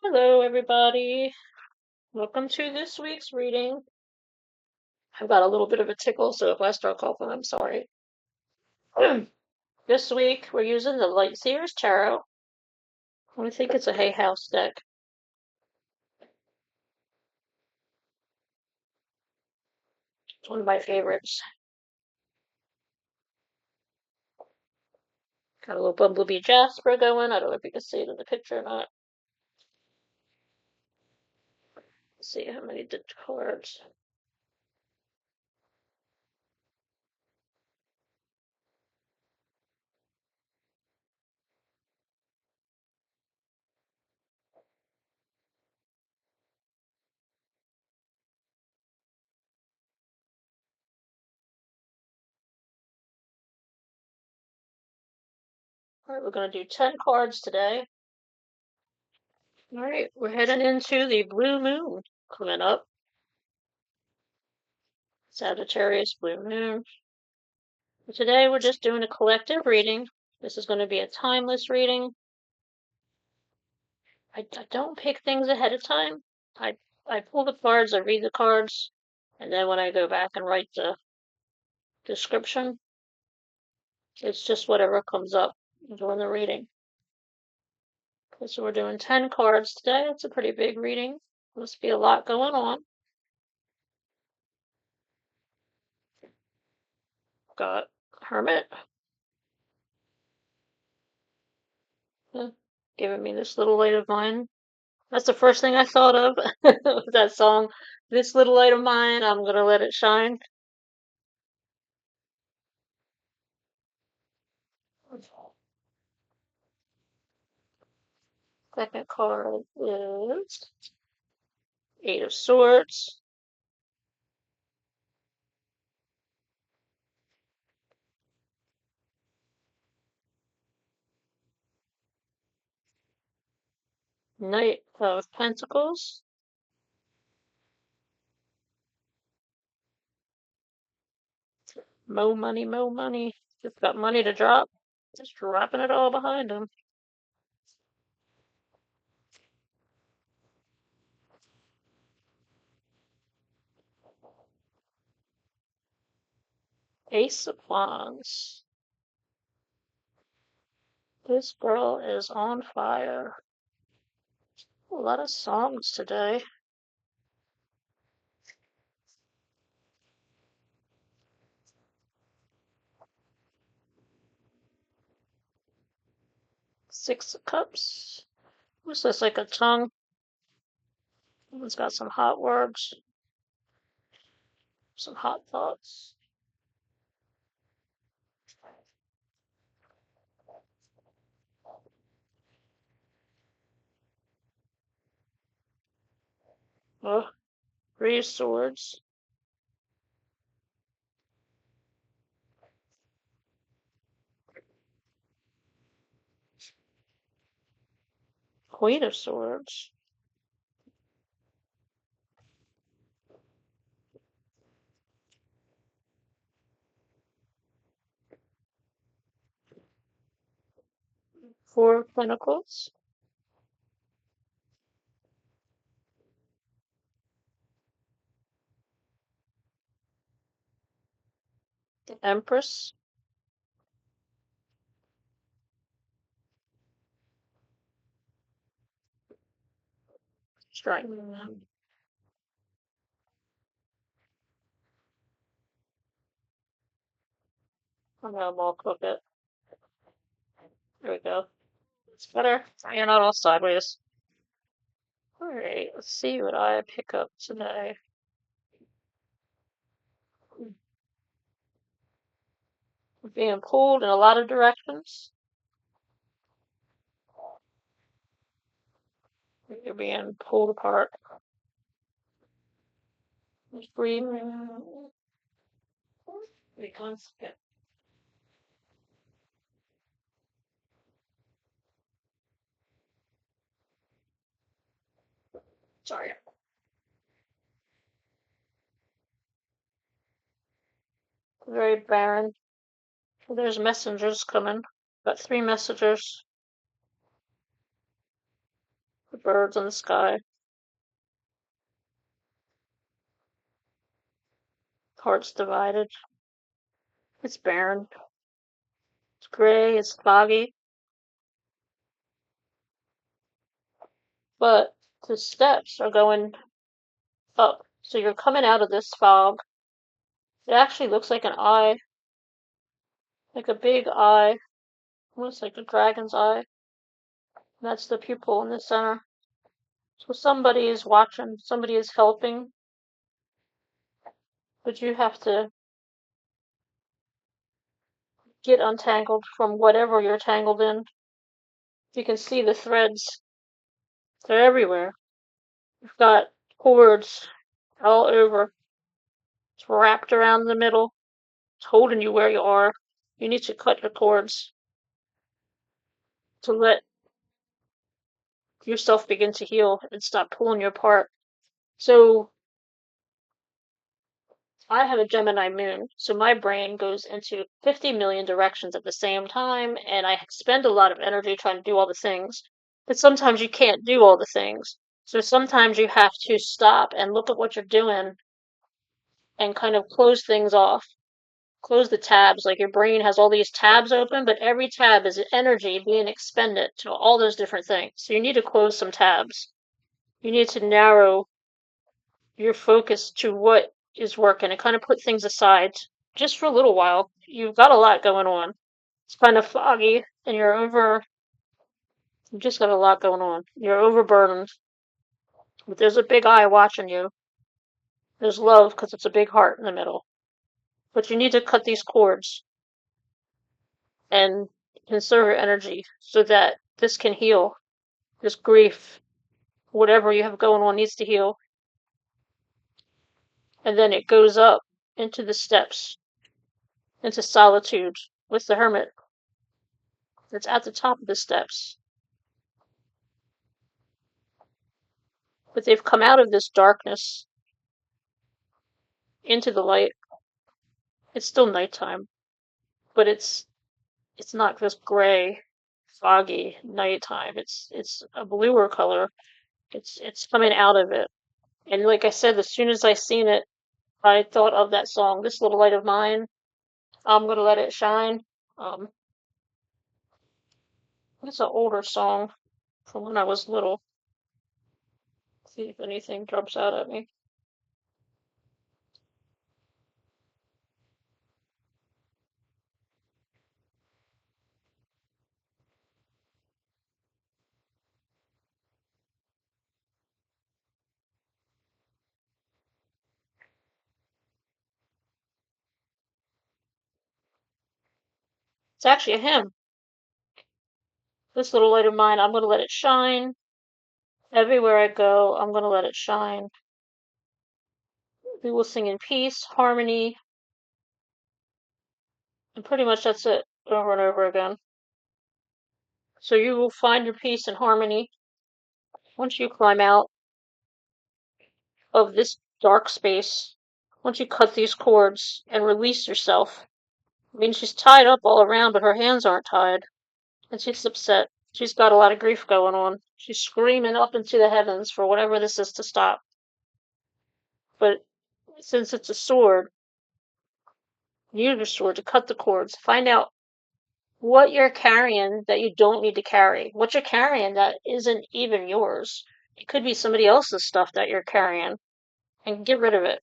Hello, everybody. Welcome to this week's reading. I've got a little bit of a tickle, so if I start coughing, I'm sorry. This week, we're using the Light Seers Tarot. I think it's a Hay House deck. It's one of my favorites. Got a little Bumblebee Jasper going. I don't know if you can see it in the picture or not. Let's see how many did cards. All right, we're going to do 10 cards today. All right, we're heading into the blue moon coming up. Sagittarius blue moon. Today we're just doing a collective reading. This is going to be a timeless reading. I don't pick things ahead of time. I pull the cards, I read the cards, and then when I go back and write the description, it's just whatever comes up during the reading. Okay, so we're doing 10 cards today. It's a pretty big reading. Must be a lot going on. Got Hermit. Giving me this little light of mine. That's the first thing I thought of. That song, This Little Light of Mine, I'm gonna let it shine. Second card is Eight of Swords. Knight of Pentacles. Mo money, mo money. Just got money to drop. Just dropping it all behind him. Ace of Wands. This girl is on fire. A lot of songs today. Six of Cups. What's this, like a tongue? It's got some hot words. Some hot thoughts. Oh, Three of Swords. Queen of Swords. Four of Pentacles. The Empress. Strike. I'm gonna wall cook it. There we go. It's better. You're not all sideways. Alright, let's see what I pick up today. We're being pulled in a lot of directions. You're being pulled apart. Just breathe. Sorry. Very barren. There's messengers coming. Got three messengers. The birds in the sky. Hearts divided. It's barren. It's gray. It's foggy. But the steps are going up. So you're coming out of this fog. It actually looks like an eye, like a big eye, almost like a dragon's eye. And that's the pupil in the center. So somebody is watching, somebody is helping, but you have to get untangled from whatever you're tangled in. You can see the threads. They're everywhere. You've got cords all over. It's wrapped around the middle. It's holding you where you are. You need to cut the cords to let yourself begin to heal and stop pulling you apart. So I have a Gemini moon, so my brain goes into 50 million directions at the same time, and I spend a lot of energy trying to do all the things. But sometimes you can't do all the things. So sometimes you have to stop and look at what you're doing and kind of close things off. Close the tabs. Like your brain has all these tabs open, but every tab is energy being expended to all those different things. So you need to close some tabs. You need to narrow your focus to what is working and kind of put things aside just for a little while. You've got a lot going on. It's kind of foggy and you just got a lot going on. You're overburdened, but there's a big eye watching you. There's love because it's a big heart in the middle. But you need to cut these cords and conserve your energy so that this can heal. This grief, whatever you have going on needs to heal. And then it goes up into the steps, into solitude with the hermit that's at the top of the steps. But they've come out of this darkness into the light. It's still nighttime, but it's not just gray, foggy nighttime. It's a bluer color. It's coming out of it. And like I said, as soon as I seen it, I thought of that song, "This Little Light of Mine." I'm gonna let it shine. Um, it's an older song from when I was little. See if anything jumps out at me. It's actually a hymn. This little light of mine, I'm gonna let it shine. Everywhere I go, I'm gonna let it shine. We will sing in peace, harmony, and pretty much that's it over and over again. So you will find your peace and harmony once you climb out of this dark space. Once you cut these cords and release yourself. I mean, she's tied up all around, but her hands aren't tied. And she's upset. She's got a lot of grief going on. She's screaming up into the heavens for whatever this is to stop. But since it's a sword, use your sword to cut the cords. Find out what you're carrying that you don't need to carry. What you're carrying that isn't even yours. It could be somebody else's stuff that you're carrying. And get rid of it.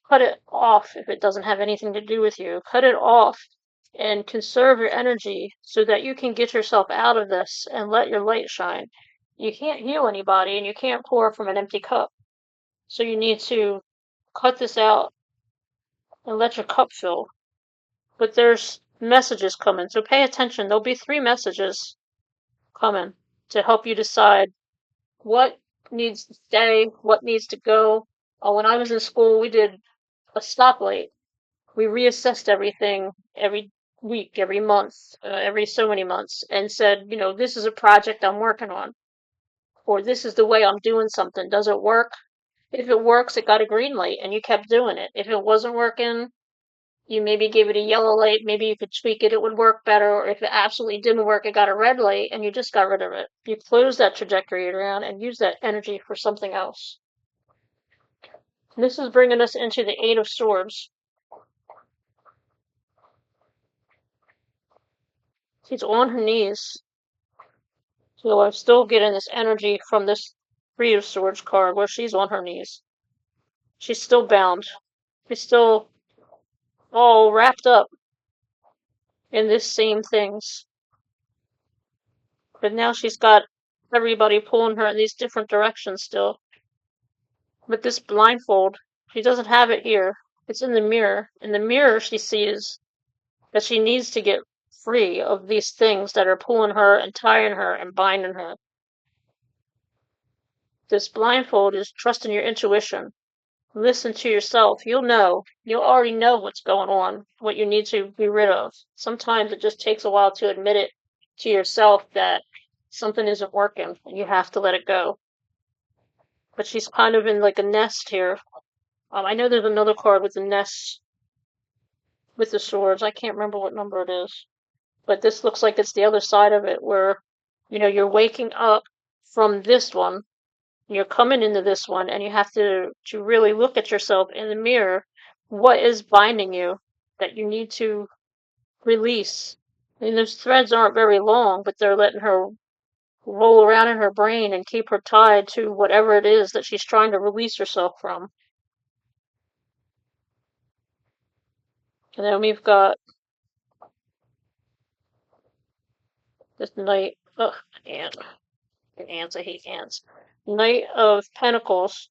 Cut it off if it doesn't have anything to do with you. Cut it off and conserve your energy so that you can get yourself out of this and let your light shine. You can't heal anybody and you can't pour from an empty cup. So you need to cut this out and let your cup fill. But there's messages coming, so pay attention. There'll be 3 messages coming to help you decide what needs to stay, what needs to go. When I was in school, we did a stoplight. We reassessed everything every week, every month, every so many months, and said, this is a project I'm working on, or this is the way I'm doing something. Does it work? If it works, it got a green light, and you kept doing it. If it wasn't working, You maybe gave it a yellow light, maybe you could tweak it, it would work better, or if it absolutely didn't work, it got a red light and you just got rid of it. You close that trajectory around and use that energy for something else. This is bringing us into the Eight of Swords. She's on her knees. So I'm still getting this energy from this Three of Swords card where she's on her knees. She's still bound. She's still all wrapped up in this same things. But now she's got everybody pulling her in these different directions still. But this blindfold, she doesn't have it here. It's in the mirror. In the mirror, she sees that she needs to get free of these things that are pulling her and tying her and binding her. This blindfold is trusting your intuition. Listen to yourself. You'll know. You'll already know what's going on, what you need to be rid of. Sometimes it just takes a while to admit it to yourself that something isn't working and you have to let it go. But she's kind of in like a nest here. I know there's another card with a nest with the swords. I can't remember what number it is. But this looks like it's the other side of it where, you're waking up from this one. You're coming into this one and you have to really look at yourself in the mirror. What is binding you that you need to release? I mean, those threads aren't very long, but they're letting her roll around in her brain and keep her tied to whatever it is that she's trying to release herself from. And then we've got this Knight. Ugh, ant. Ants, I hate ants. Knight of Pentacles.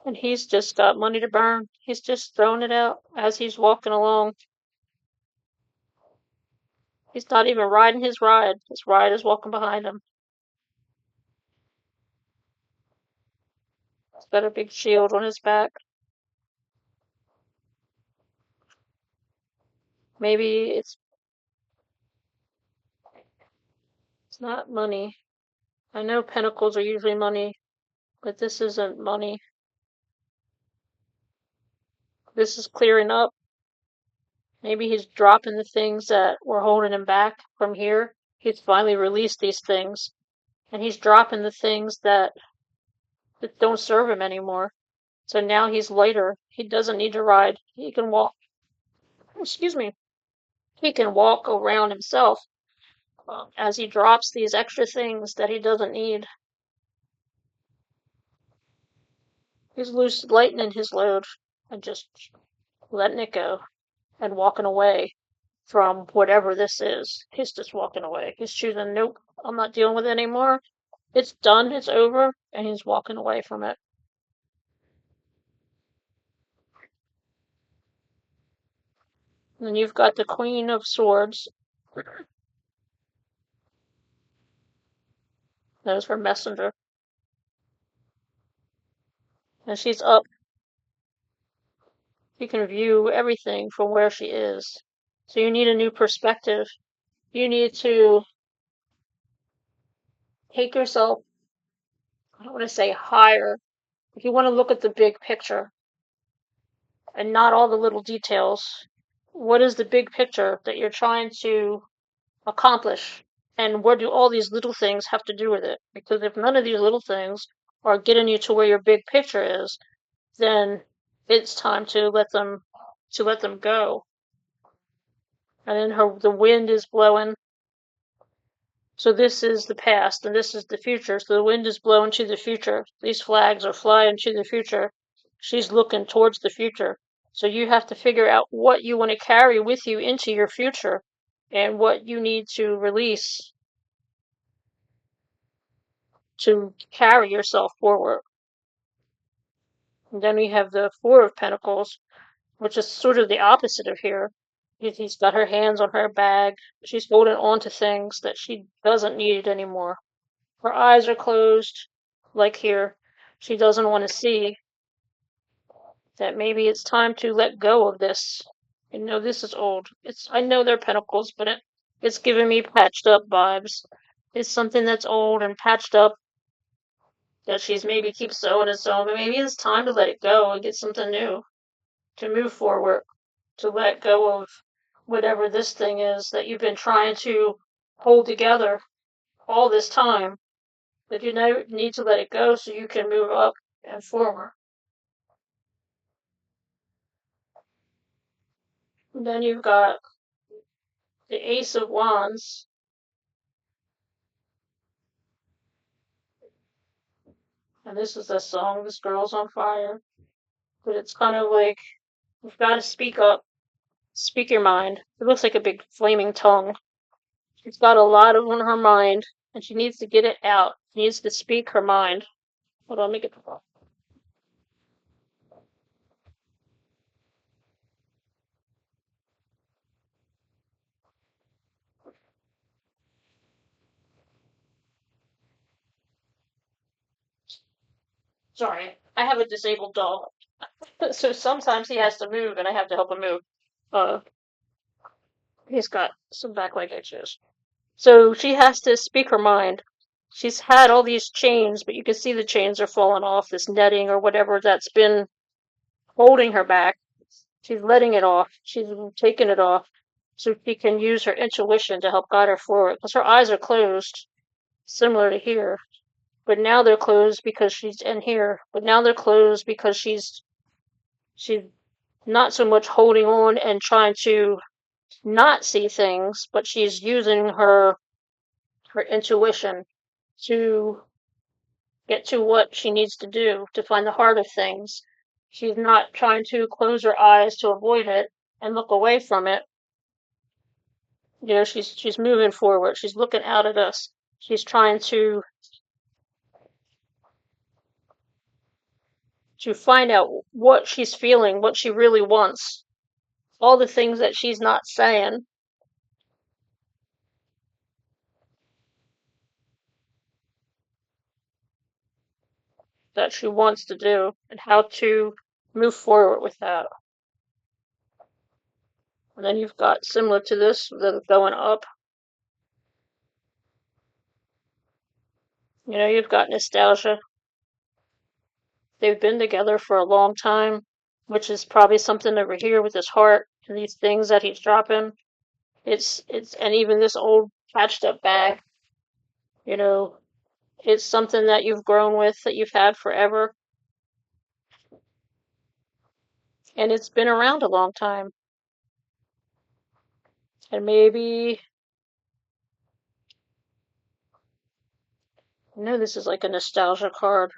And he's just got money to burn. He's just throwing it out as he's walking along. He's not even riding his ride. His ride is walking behind him. He's got a big shield on his back. Maybe it's not money. I know pentacles are usually money, but this isn't money. This is clearing up. Maybe he's dropping the things that were holding him back from here. He's finally released these things, and he's dropping the things that don't serve him anymore. So now he's lighter. He doesn't need to ride. He can walk. Excuse me. He can walk around himself as he drops these extra things that he doesn't need. He's loose, lightening his load and just letting it go and walking away from whatever this is. He's just walking away. He's choosing, nope, I'm not dealing with it anymore. It's done. It's over. And he's walking away from it. And then you've got the Queen of Swords. There's her messenger. And she's up. You can view everything from where she is. So you need a new perspective. You need to take yourself, I don't want to say higher. If you want to look at the big picture and not all the little details, what is the big picture that you're trying to accomplish? And what do all these little things have to do with it? Because if none of these little things are getting you to where your big picture is, then it's time to let them go. And then the wind is blowing. So this is the past and this is the future. So the wind is blowing to the future. These flags are flying to the future. She's looking towards the future. So you have to figure out what you want to carry with you into your future and what you need to release to carry yourself forward. And then we have the Four of Pentacles, which is sort of the opposite of here. He's got her hands on her bag. She's holding on to things that she doesn't need anymore. Her eyes are closed, like here. She doesn't want to see that maybe it's time to let go of this. This is old. I know they're pentacles, but it's giving me patched up vibes. It's something that's old and patched up that she's maybe keep sewing and sewing, but maybe it's time to let it go and get something new, to move forward, to let go of whatever this thing is that you've been trying to hold together all this time, that you now need to let it go so you can move up and forward. And then you've got the Ace of Wands. And this is the song, This Girl's on Fire. But it's kind of like, you've got to speak up, speak your mind. It looks like a big flaming tongue. She's got a lot on her mind, and she needs to get it out. She needs to speak her mind. Hold on, make it. Sorry, I have a disabled dog, so sometimes he has to move, and I have to help him move. Uh, he's got some back leg issues, so she has to speak her mind. She's had all these chains, but you can see the chains are falling off. This netting or whatever that's been holding her back. She's letting it off. She's taking it off so she can use her intuition to help guide her forward. Because her eyes are closed, similar to here. But now they're closed because she's in here. But now they're closed because she's not so much holding on and trying to not see things, but she's using her intuition to get to what she needs to do to find the heart of things. She's not trying to close her eyes to avoid it and look away from it. You know, she's moving forward. She's looking out at us. She's trying to find out what she's feeling, what she really wants, all the things that she's not saying that she wants to do, and how to move forward with that. And then you've got similar to this, the going up. You know, you've got nostalgia. They've been together for a long time, which is probably something over here with his heart and these things that he's dropping. It's and even this old patched up bag, you know, it's something that you've grown with, that you've had forever, and it's been around a long time. And maybe, you know, this is like a nostalgia card.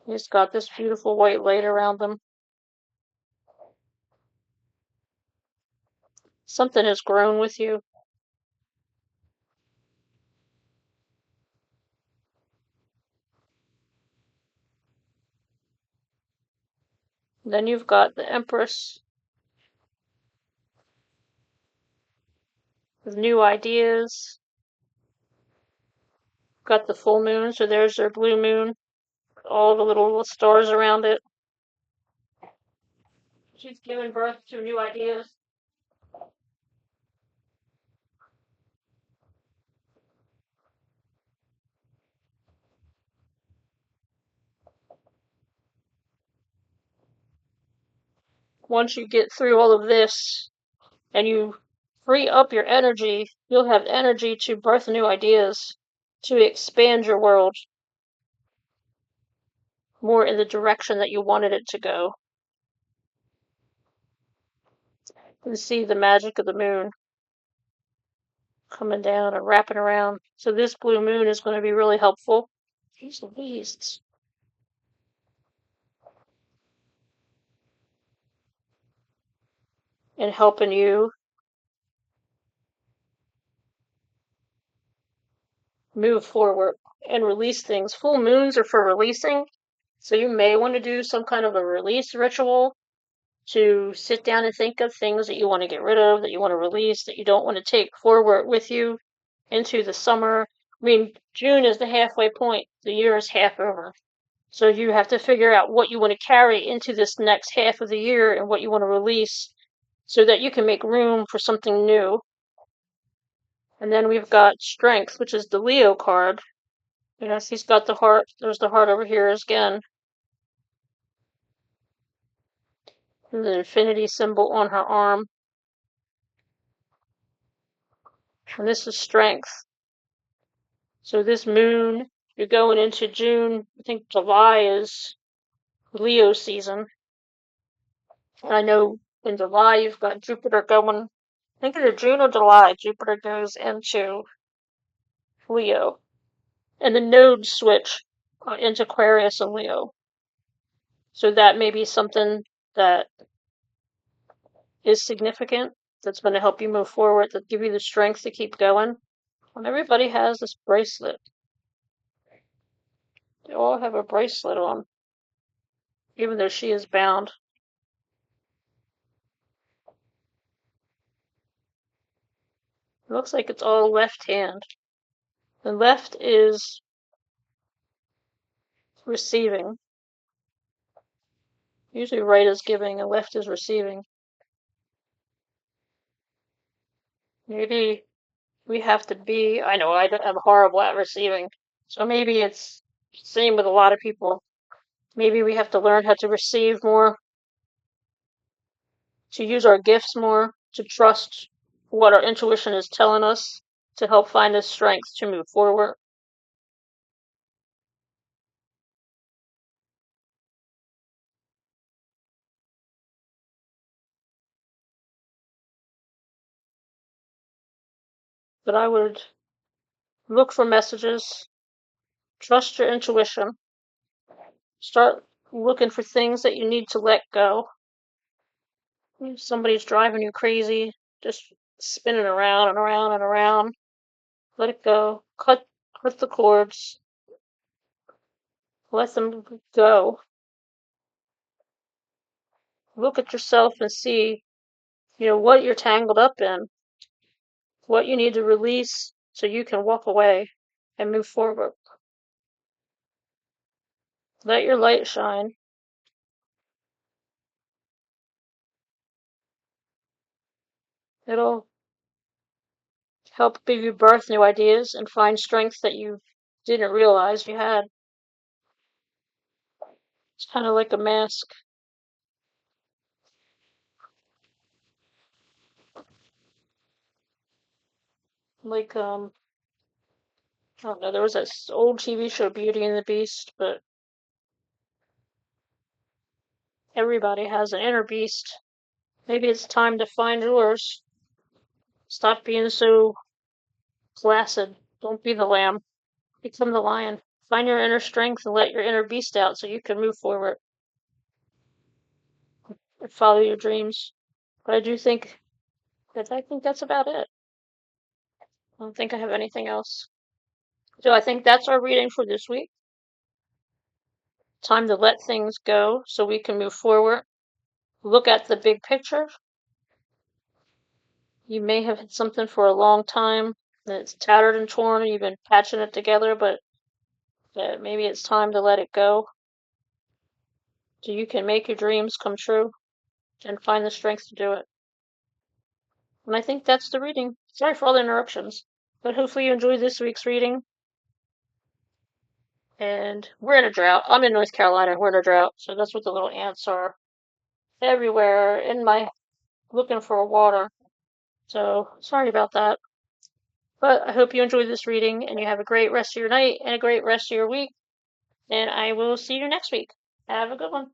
He's got this beautiful white light around them. Something has grown with you. Then you've got the Empress with new ideas. Got the full moon, so there's their blue moon, all the little stars around it. She's giving birth to new ideas. Once you get through all of this and you free up your energy, you'll have energy to birth new ideas, to expand your world more in the direction that you wanted it to go. You see the magic of the moon coming down and wrapping around. So this blue moon is going to be really helpful. Jeez Louise. In helping you move forward and release things. Full moons are for releasing, so you may want to do some kind of a release ritual to sit down and think of things that you want to get rid of, that you want to release, that you don't want to take forward with you into the summer. I mean, June is the halfway point. The year is half over. So you have to figure out what you want to carry into this next half of the year and what you want to release so that you can make room for something new. And then we've got Strength, which is the Leo card. Yes, he's got the heart. There's the heart over here again. And the infinity symbol on her arm. And this is strength. So this moon, you're going into June. I think July is Leo season. And I know in July you've got Jupiter going. I think either June or July, Jupiter goes into Leo. And the nodes switch into Aquarius and Leo. So that may be something that is significant, that's going to help you move forward, that give you the strength to keep going. And everybody has this bracelet. They all have a bracelet on, even though she is bound. It looks like it's all left hand. The left is receiving. Usually right is giving and left is receiving. Maybe we have to be, I know I'm horrible at receiving. So maybe it's the same with a lot of people. Maybe we have to learn how to receive more, to use our gifts more, to trust what our intuition is telling us to help find the strength to move forward. But I would look for messages, trust your intuition, start looking for things that you need to let go. If somebody's driving you crazy, just spinning around and around and around. Let it go. Cut the cords. Let them go. Look at yourself and see, what you're tangled up in, what you need to release so you can walk away and move forward. Let your light shine. It'll help give you birth new ideas and find strength that you didn't realize you had. It's kind of like a mask. Like, I don't know, there was this old TV show, Beauty and the Beast, but everybody has an inner beast. Maybe it's time to find yours. Stop being so placid. Don't be the lamb. Become the lion. Find your inner strength and let your inner beast out so you can move forward and follow your dreams. But I think that's about it. I don't think I have anything else. So I think that's our reading for this week. Time to let things go so we can move forward. Look at the big picture. You may have had something for a long time and it's tattered and torn and you've been patching it together, but maybe it's time to let it go so you can make your dreams come true and find the strength to do it. And I think that's the reading. Sorry for all the interruptions, but hopefully you enjoyed this week's reading. And we're in a drought. I'm in North Carolina. We're in a drought, so that's what the little ants are everywhere in my looking for water. So sorry about that. But I hope you enjoyed this reading and you have a great rest of your night and a great rest of your week. And I will see you next week. Have a good one.